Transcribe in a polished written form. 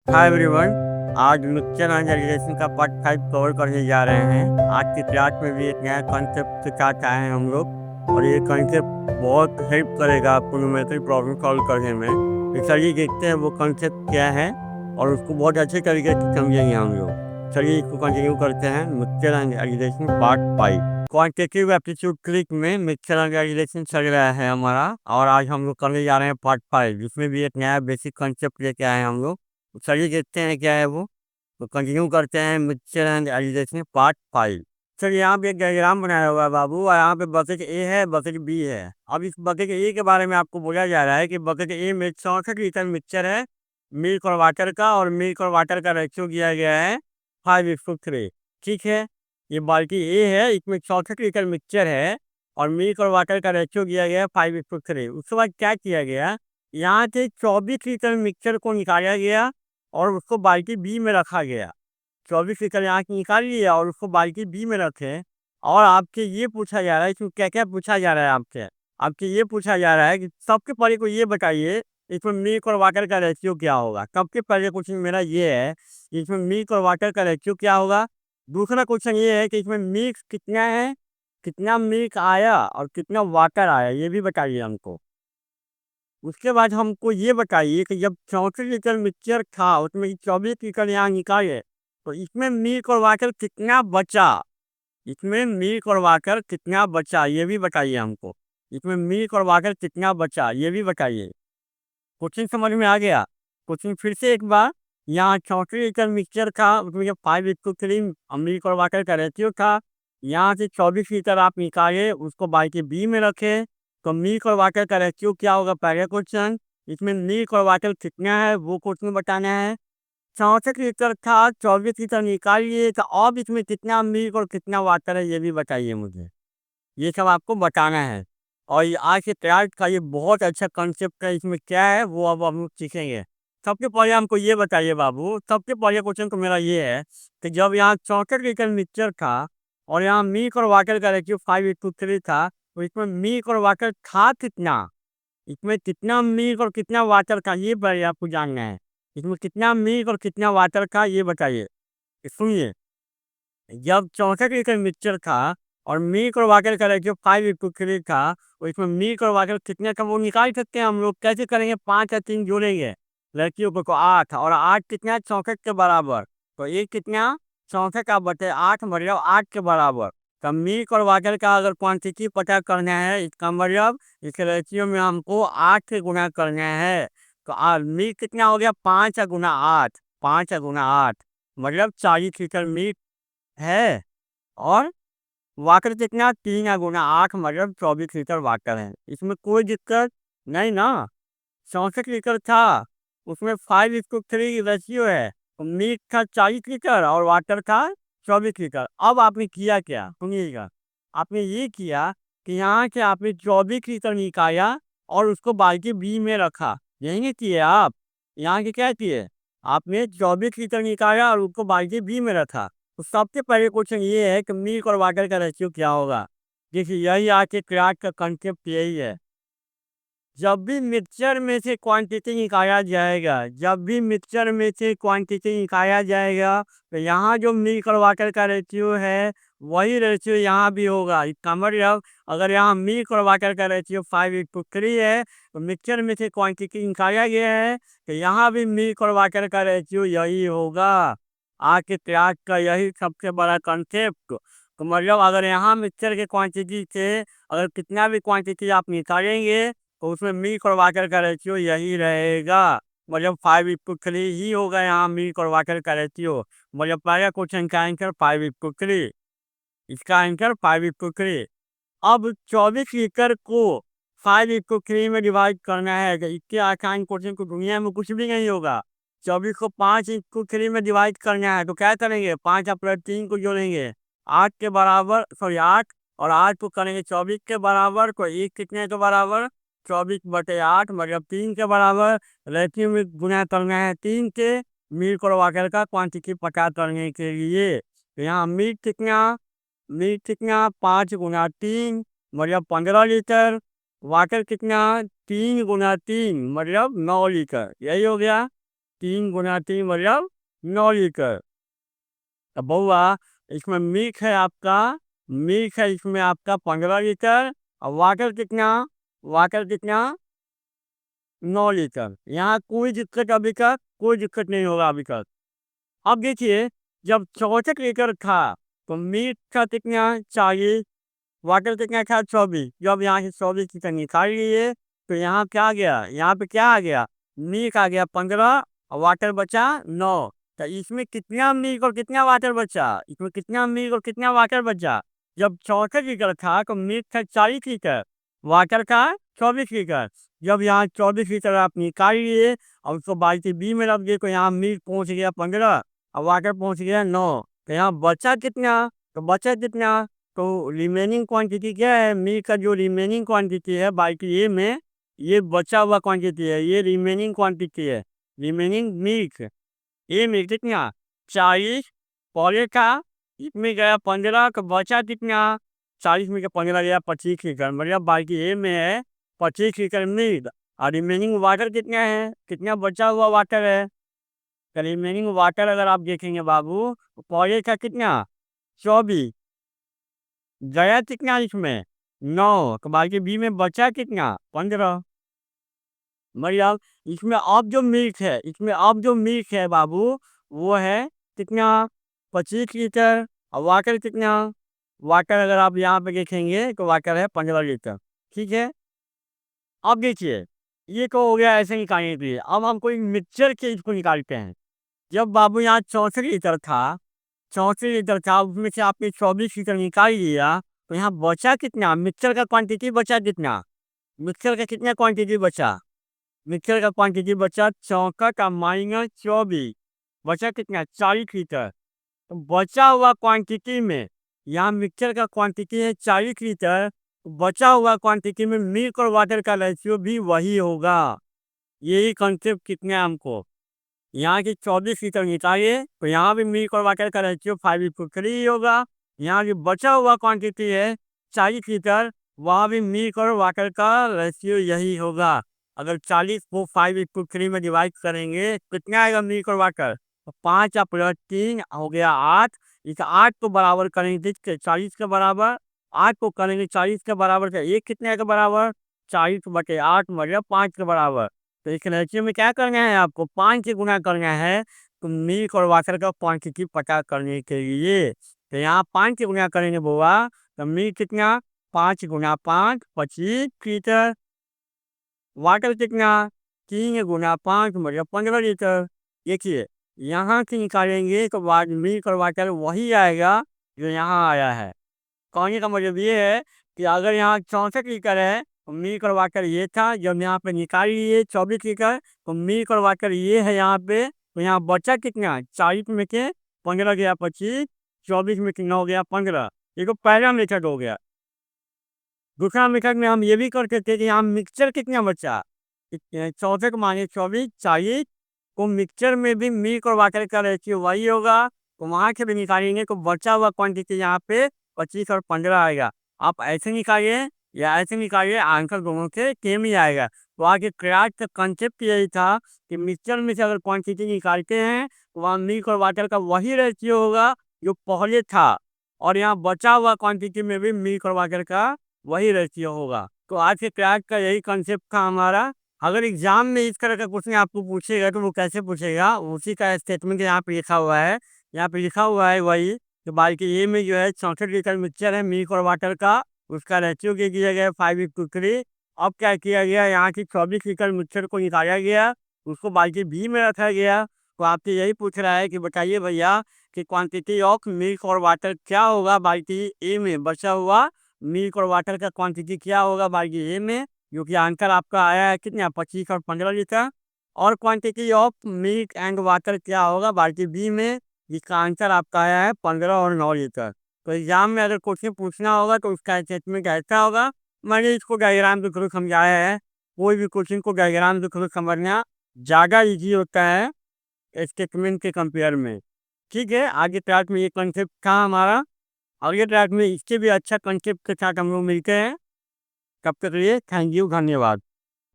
Hi everyone. आज mixture and allegation का part 5 cover करने जा रहे हैं। आज की क्लास में भी एक नया कॉन्सेप्ट के साथ आए हैं हम लोग, और ये कॉन्सेप्ट बहुत हेल्प करेगा आपको न्यूमेरिकल प्रॉब्लम सॉल्व करने में। तो चलिए देखते हैं वो कॉन्सेप्ट क्या है, और उसको बहुत अच्छे तरीके से समझेंगे हम लोग। चलिए इसको कंटिन्यू करते हैं। Mixture and allegation part 5 quantitative aptitude click में मिक्सचर एंड एलिगेशन चल रहा है हमारा, और आज हम लोग करने जा रहे हैं पार्ट 5, जिसमें भी एक नया बेसिक कॉन्सेप्ट लेके आए हैं हम लोग। तो चलिए देखते हैं क्या है वो। तो कंटिन्यू करते हैं मिक्सचर एंड एलिगेशन पार्ट 5। चलिए यहाँ पे एक डायग्राम बनाया हुआ है बाबू, और यहाँ पे बकेट ए है, बकेट बी है। अब इस बकेट ए के बारे में आपको बोला जा रहा है कि बकेट ए में 64 लीटर मिक्सचर है मिल्क और वाटर का, और मिल्क और वाटर का रेशियो दिया गया है 5:3। ठीक है, ये बाल्टी ए है, इसमें 64 लीटर मिक्सचर है, और मिल्क और वाटर का रेशियो दिया गया है 5:3। उसके बाद क्या किया गया, यहाँ से 24 लीटर मिक्सचर को निकाला गया और उसको बाल्टी बी में रखा गया। 24 लीटर यहाँ से निकाल लिया और उसको बाल्टी बी में रखे। और आपसे ये पूछा जा रहा है, इसमें क्या क्या पूछा जा रहा है आपसे। आपसे ये पूछा जा रहा है कि सबसे पहले को ये बताइए, इसमें मिल्क और वाटर का रेशियो क्या होगा। सबसे पहले क्वेश्चन मेरा ये है कि इसमें मिल्क और वाटर का रेशियो क्या होगा। दूसरा क्वेश्चन ये है कि इसमें मिल्क कितना है, कितना मिल्क आया और कितना वाटर आया, ये भी बताइए हमको। उसके बाद हमको ये बताइए कि जब 34 लीटर मिक्सचर था, उसमें 24 लीटर यहाँ निकाले, तो इसमें मिल्क और वाटर कितना बचा। इसमें मिल्क और वाटर कितना बचा, ये भी बताइए हमको। इसमें मिल्क और वाटर कितना बचा, ये भी बताइए। क्वेश्चन समझ में आ गया। क्वेश्चन फिर से एक बार। यहाँ 34 लीटर मिक्सचर था, उसमें जब 5:3 मिल्क और वाटर का रेशियो था। यहाँ से 24 लीटर आप निकाले, उसको बाल्टी बी में रखे, तो मिल्क और वाटर का रेशियो क्या होगा, पहले क्वेश्चन। इसमें मिल्क और वाटर कितना है वो क्वेश्चन बताना है। 64 लीटर था, 24 लीटर निकाल लिए, तो अब इसमें कितना मिल्क और कितना वाटर है, ये भी बताइए मुझे। ये सब आपको बताना है। और ये आज के क्लास का ये बहुत अच्छा कंसेप्ट है, इसमें क्या है वो अब हम लोग सीखेंगे। सबसे पहले हमको ये बताइए बाबू, सबसे पहले क्वेश्चन तो मेरा ये है कि जब यहाँ 64 लीटर मिक्सचर था और यहाँ मिल्क और वाटर का रेशियो 5:3 था, तो इसमें मिल्क और वाटर था कितना। इसमें कितना मिल्क और कितना वाटर था, ये पहले आपको जानना है। इसमें कितना मिल्क और कितना वाटर था, ये बताइए। सुनिए, जब 64 लीटर मिक्सचर था और मिल्क और वाटर का रेशियो 5:3 था, तो इसमें मिल्क और वाटर कितने का वो निकाल सकते हैं हम लोग। कैसे करेंगे, 5 और 3 जोड़ेंगे, लड़कियों को तो 8, और 8 कितना 64 के बराबर। तो ये कितना 64 का बटे 8 मतलब 8 के बराबर। तो मिल्क और वाटर का अगर क्वांटिटी पता करना है, इसका मतलब इस रेशियो में हमको 8 से गुना करना है। तो मिल्क कितना हो गया, 5 गुना 8, 5 गुना 8 मतलब 40 लीटर मिल्क है। और वाटर कितना, 3 गुना 8 मतलब 24 लीटर वाटर है। इसमें कोई दिक्कत नहीं ना। 64 लीटर था, उसमें 5:3 रेशियो है, तो मिल्क था 40 लीटर और वाटर था 24 लीटर। अब आपने किया क्या, सुनिएगा। आपने ये किया कि यहाँ से आपने 24 लीटर निकाला और उसको बाल्टी बी में रखा। यही नहीं किए आप, यहाँ के क्या किए, आपने 24 लीटर निकाला और उसको बाल्टी बी में रखा। तो सबसे पहले क्वेश्चन ये है कि मिल्क और वाटर का रेशियो क्या होगा। देखिए, यही आज के क्लास का कंसेप्ट यही है। जब भी मिक्सचर में से क्वांटिटी निकाला जाएगा, जब भी मिक्सचर में से क्वांटिटी निकाला जाएगा, तो यहाँ जो मिल्क और वाटर का रेशियो है, वही रेशियो यहाँ भी होगा। इसका मतलब अगर यहाँ मिल्क और वाटर का रेशियो 5:3 है, तो मिक्सचर में से क्वांटिटी निकाला गया है, तो यहाँ भी मिल्क और वाटर का रेशियो यही होगा। आज के क्लास का यही सबसे बड़ा कंसेप्ट। तो मतलब अगर यहाँ मिक्सचर के क्वांटिटी से अगर कितना भी क्वांटिटी आप निकालेंगे, तो उसमें मिल्क और वाटर का रेशियो यही रहेगा। मतलब 5:3 ही होगा यहाँ मिल्क और वाटर का रेशियो। मतलब पहला क्वेश्चन का आंसर 5:3, इसका आंसर 5:3। अब 24 लीटर को 5:3 में डिवाइड करना है, कि इसके आसान क्वेश्चन को दुनिया में कुछ भी नहीं होगा। 24 को 5:3 में डिवाइड करना है, तो क्या करेंगे, 5 प्लस 3 को जोड़ेंगे, 8 के बराबर, सॉरी 8, और 8 को करेंगे 24 के बराबर, तो एक कितने के बराबर, 24/8 मतलब 3 के बराबर। रेशियो में गुना करना है 3 के, मिल्क और वाटर का क्वांटिटी पता करने के लिए। तो यहाँ मिल्क कितना 5 गुना 3 मतलब 15 लीटर। वाटर कितना 3 गुना 3 मतलब 9 लीटर, यही हो गया। 3 गुना 3 मतलब 9 लीटर। तो बउआ इसमें मिल्क है इसमें आपका 15 लीटर और वाटर कितना 9 लीटर। यहाँ कोई दिक्कत अभी तक कोई दिक्कत नहीं होगा अभी तक। अब देखिए, जब 64 लीटर था तो मिल्क का कितना 40, वाटर कितना था 24। जब यहाँ से 24 लीटर निकाल लिए तो यहाँ क्या आ गया, यहाँ पे क्या आ गया, मिल्क आ गया 15 और वाटर बचा 9। तो इसमें कितना मिल्क और कितना वाटर बचा, इसमें कितना मिल्क और कितना वाटर बचा। जब 64 लीटर था तो मिल्क था 40 लीटर, वाटर का 24 लीटर। जब यहाँ 24 लीटर आप निकाल लिए और उसको बाल्टी बी में रख दिए तो यहाँ मिल्क पहुँच गया 15 और वाटर पहुँच गया 9। तो यहाँ बचा कितना, तो रिमेनिंग क्वांटिटी क्या है, मिल्क का जो रिमेनिंग क्वांटिटी है बाल्टी ए में, ये बचा हुआ क्वांटिटी है, ये रिमेनिंग क्वांटिटी है। रिमेनिंग मिल्क ए में कितना 40 पहले था, इसमें गया 15 तो बचा कितना 40 में 15 गया 25 लीटर, मतलब बाल्टी ए में है 25 लीटर मिल्क और रिमेनिंग वाटर कितना है, कितना बचा हुआ वाटर है। तो रिमेनिंग वाटर अगर आप देखेंगे बाबू तो पहले था कितना 24, गया कितना इसमें 9, तो बाल्टी बी में बचा कितना 15। मतलब इसमें अब जो मिल्क है बाबू वो है कितना 25 लीटर और वाटर कितना, वाटर अगर आप यहाँ पे देखेंगे तो वाटर है 15 लीटर। ठीक है, अब देखिए ये तो हो गया ऐसे निकालने के लिए। अब हम कोई मिक्सचर के इसको निकालते हैं। जब बाबू यहाँ 64 लीटर था उसमें से आपने 24 लीटर निकाल लिया तो यहाँ बचा कितना, मिक्सचर का क्वांटिटी बचा कितना, मिक्सचर का कितना क्वांटिटी बचा, मिक्सचर का क्वांटिटी बचा 64 का -24, बचा कितना 40 लीटर। तो बचा हुआ क्वांटिटी में यहाँ मिक्सचर का क्वांटिटी है 40 लीटर, तो बचा हुआ क्वांटिटी में मिल्क और वाटर का रेशियो भी वही होगा। यही कंसेप्ट कितने हमको, यहाँ की 24 लीटर निकालिए तो यहाँ भी मिल्क और वाटर का रेशियो 5:3 होगा। यहाँ की बचा हुआ क्वांटिटी है 40 लीटर, वहाँ भी मिल्क और वाटर का रेशियो यही होगा। अगर 40 को 5:3 में डिवाइड करेंगे कितना आएगा मिल्क और वाटर, तो 5 + 3 हो गया 8। इस 8 को बराबर करेंगे 40 के बराबर, 8 को करेंगे 40 के बराबर तो एक कितने के बराबर 40/8 मतलब 5 के बराबर। तो इस रेशियो में क्या करना है आपको 5 से गुना करना है, तो मिल्क और वाटर का क्वांटिटी पता करने के लिए। तो यहाँ 5 से गुना करेंगे बुआ तो मिल्क कितना 5 × 5 25 लीटर, वाटर कितना 3 × 5 मतलब 15 लीटर। देखिए यहाँ से निकालेंगे तो बाद मिल्क और वाटर वही आएगा जो यहाँ आया है। कहने का मतलब ये है कि अगर यहाँ 64 लीटर है तो मिल्क और वाटर ये था, जब यहाँ पे निकाल लिए 24 लीटर तो मिल्क और वाटर ये है यहाँ पे, तो यहाँ बचा कितना 40 में से 15 गया 25, 24 में से 9 गया 15। ये तो पहला मेथड हो गया। दूसरा मेथड में हम ये भी करते थे कि यहाँ मिक्सचर कितना बचा, 64 को माने 24 40, तो मिक्सचर में भी मिल्क और वाटर का रेशियो वही होगा, तो वहाँ से भी निकालेंगे तो बचा हुआ क्वांटिटी यहाँ पे 25 और 15 आएगा। आप ऐसे निकालिए या ऐसे निकालिए, आंसर दोनों से सेम ही आएगा। तो आगे क्लास का कंसेप्ट यही था कि मिक्सचर में से अगर क्वांटिटी निकालते हैं तो वहाँ मिल्क और वाटर का वही रेशियो होगा जो पहले था, और यहाँ बचा हुआ क्वांटिटी में भी मिल्क और वाटर का वही रेशियो होगा। तो आज के क्लास का यही कंसेप्ट था हमारा। अगर एग्जाम में इस तरह का क्वेश्चन आपको पूछेगा तो वो कैसे पूछेगा, उसी का स्टेटमेंट यहाँ पे लिखा हुआ है। यहाँ पे लिखा हुआ है वही तो बाल्टी ए में जो है 64 लीटर मिक्सचर है मिल्क और वाटर का, उसका रेशियो दे दिया गया 5:3। अब क्या किया गया, यहाँ की 24 लीटर मिक्सचर को निकाला गया, उसको बाल्टी बी में रखा गया। तो आपसे यही पूछ रहा है कि बताइए भैया कि क्वांटिटी ऑफ मिल्क और वाटर क्या होगा बाल्टी ए में, बचा हुआ मिल्क और वाटर का क्वांटिटी क्या होगा बाल्टी ए में, जो कि आंसर आपका आया है कितना 25 और 15 लीटर। और quantity of milk and water क्या होगा बाल्टी बी में, जिसका आंसर आपका आया है 15 और 9 लीटर। तो एग्जाम में अगर क्वेश्चन पूछना होगा तो उसका स्टेटमेंट ऐसा होगा। मैंने इसको डायग्राम के थ्रू समझाया है। कोई भी क्वेश्चन को डायग्राम के थ्रू समझना ज़्यादा ईजी होता है स्टेटमेंट के कंपेयर में। ठीक है, आगे क्लास में ये कंसेप्ट था हमारा। अगले क्लास में इससे भी अच्छा कंसेप्ट के साथ हम लोग मिलते हैं। तब तक के लिए थैंक यू, धन्यवाद।